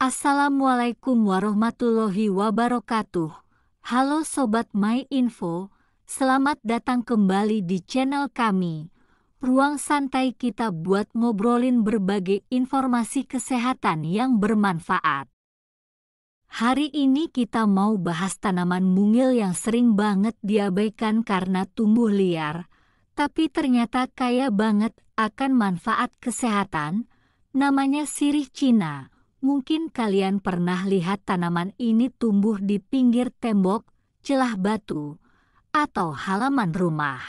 Assalamualaikum warahmatullahi wabarakatuh. Halo Sobat MyInfo, selamat datang kembali di channel kami. Ruang santai kita buat ngobrolin berbagai informasi kesehatan yang bermanfaat. Hari ini kita mau bahas tanaman mungil yang sering banget diabaikan karena tumbuh liar, tapi ternyata kaya banget akan manfaat kesehatan, namanya sirih Cina. Mungkin kalian pernah lihat tanaman ini tumbuh di pinggir tembok, celah batu, atau halaman rumah.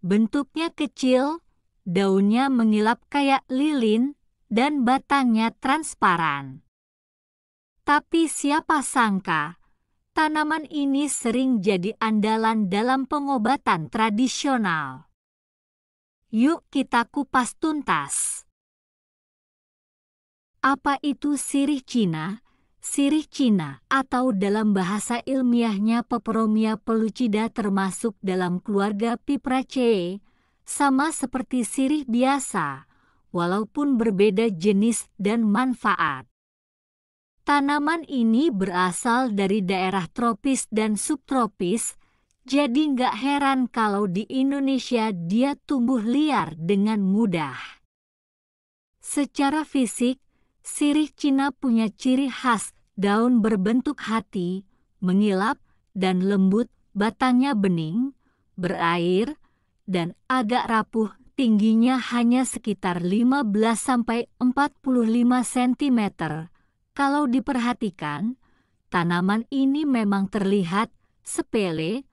Bentuknya kecil, daunnya mengilap kayak lilin, dan batangnya transparan. Tapi siapa sangka, tanaman ini sering jadi andalan dalam pengobatan tradisional. Yuk kita kupas tuntas. Apa itu sirih Cina? Sirih Cina atau dalam bahasa ilmiahnya Peperomia pellucida termasuk dalam keluarga Pipraceae, sama seperti sirih biasa, walaupun berbeda jenis dan manfaat. Tanaman ini berasal dari daerah tropis dan subtropis, jadi nggak heran kalau di Indonesia dia tumbuh liar dengan mudah. Secara fisik, sirih Cina punya ciri khas daun berbentuk hati, mengilap dan lembut, batangnya bening, berair, dan agak rapuh, tingginya hanya sekitar 15–45 cm. Kalau diperhatikan, tanaman ini memang terlihat sepele,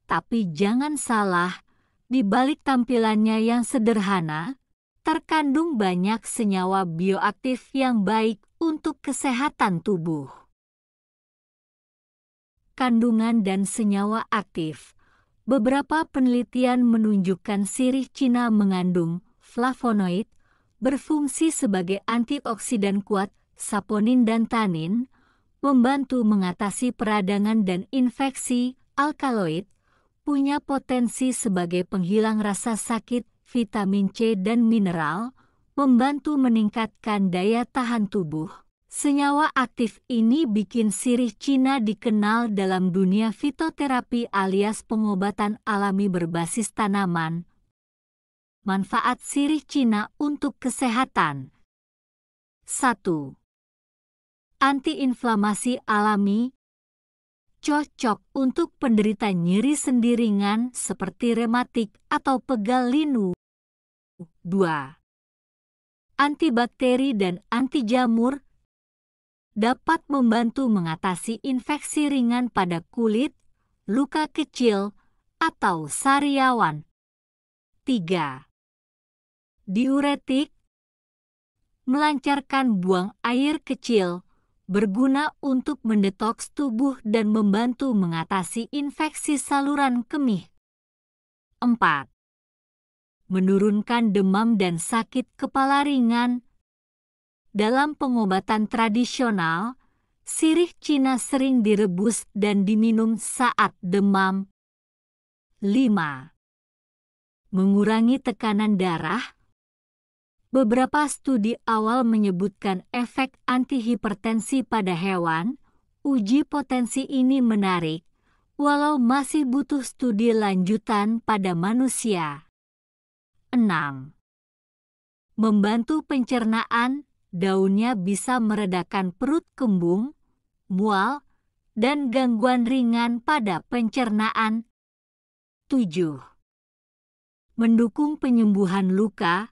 tapi jangan salah, di balik tampilannya yang sederhana, terkandung banyak senyawa bioaktif yang baik untuk kesehatan tubuh. Kandungan dan senyawa aktif. Beberapa penelitian menunjukkan sirih Cina mengandung flavonoid, berfungsi sebagai antioksidan kuat, saponin dan tanin, membantu mengatasi peradangan dan infeksi, alkaloid, punya potensi sebagai penghilang rasa sakit, vitamin C dan mineral, membantu meningkatkan daya tahan tubuh. Senyawa aktif ini bikin sirih Cina dikenal dalam dunia fitoterapi alias pengobatan alami berbasis tanaman. Manfaat sirih Cina untuk kesehatan. 1. Antiinflamasi alami. Cocok untuk penderita nyeri sendi ringan seperti rematik atau pegal linu. 2. Antibakteri dan anti jamur, dapat membantu mengatasi infeksi ringan pada kulit, luka kecil, atau sariawan. 3. Diuretik, melancarkan buang air kecil, berguna untuk mendetoks tubuh dan membantu mengatasi infeksi saluran kemih. 4. Menurunkan demam dan sakit kepala ringan. Dalam pengobatan tradisional, sirih Cina sering direbus dan diminum saat demam. 5. Mengurangi tekanan darah. Beberapa studi awal menyebutkan efek antihipertensi pada hewan. Uji potensi ini menarik, walau masih butuh studi lanjutan pada manusia. 6. Membantu pencernaan, daunnya bisa meredakan perut kembung, mual, dan gangguan ringan pada pencernaan. 7. Mendukung penyembuhan luka.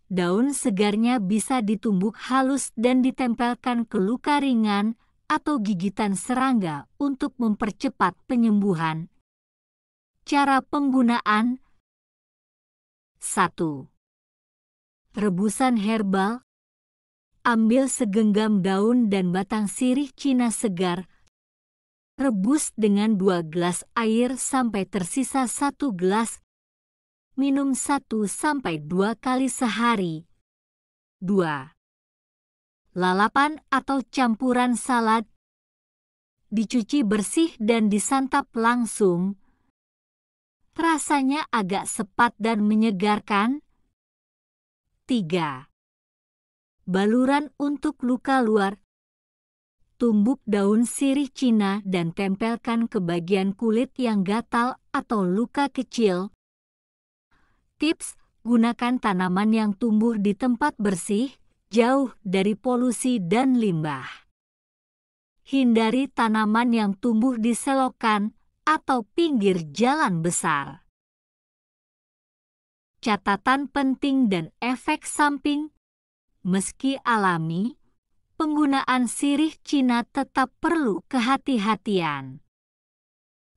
Daun segarnya bisa ditumbuk halus dan ditempelkan ke luka ringan atau gigitan serangga untuk mempercepat penyembuhan. Cara penggunaan. 1. Rebusan herbal. Ambil segenggam daun dan batang sirih Cina segar. Rebus dengan 2 gelas air sampai tersisa 1 gelas. Minum 1–2 kali sehari. 2. Lalapan atau campuran salad. Dicuci bersih dan disantap langsung. Rasanya agak sepat dan menyegarkan. 3. baluran untuk luka luar. Tumbuk daun sirih Cina dan tempelkan ke bagian kulit yang gatal atau luka kecil. Tips: gunakan tanaman yang tumbuh di tempat bersih, jauh dari polusi dan limbah. Hindari tanaman yang tumbuh di selokan atau pinggir jalan besar. Catatan penting dan efek samping: meski alami, penggunaan sirih Cina tetap perlu kehati-hatian.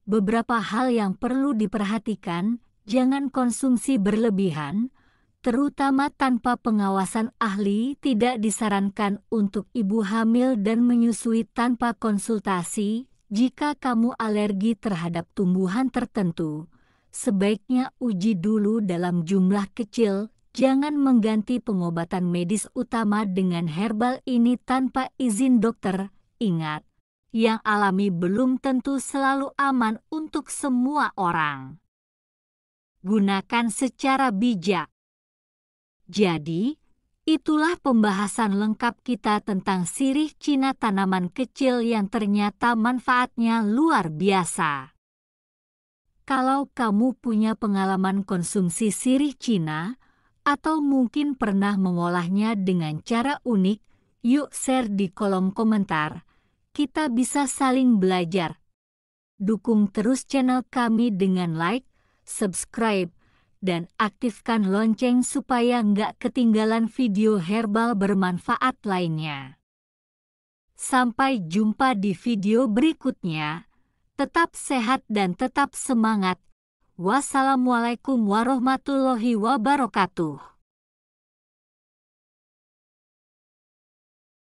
Beberapa hal yang perlu diperhatikan: jangan konsumsi berlebihan, terutama tanpa pengawasan ahli. Tidak disarankan untuk ibu hamil dan menyusui tanpa konsultasi. Jika kamu alergi terhadap tumbuhan tertentu, sebaiknya uji dulu dalam jumlah kecil. Jangan mengganti pengobatan medis utama dengan herbal ini tanpa izin dokter. Ingat, yang alami belum tentu selalu aman untuk semua orang. Gunakan secara bijak. Jadi, itulah pembahasan lengkap kita tentang sirih Cina, tanaman kecil yang ternyata manfaatnya luar biasa. Kalau kamu punya pengalaman konsumsi sirih Cina, atau mungkin pernah mengolahnya dengan cara unik, yuk share di kolom komentar. Kita bisa saling belajar. Dukung terus channel kami dengan like, subscribe, dan aktifkan lonceng supaya nggak ketinggalan video herbal bermanfaat lainnya. Sampai jumpa di video berikutnya. Tetap sehat dan tetap semangat. Wassalamualaikum warahmatullahi wabarakatuh.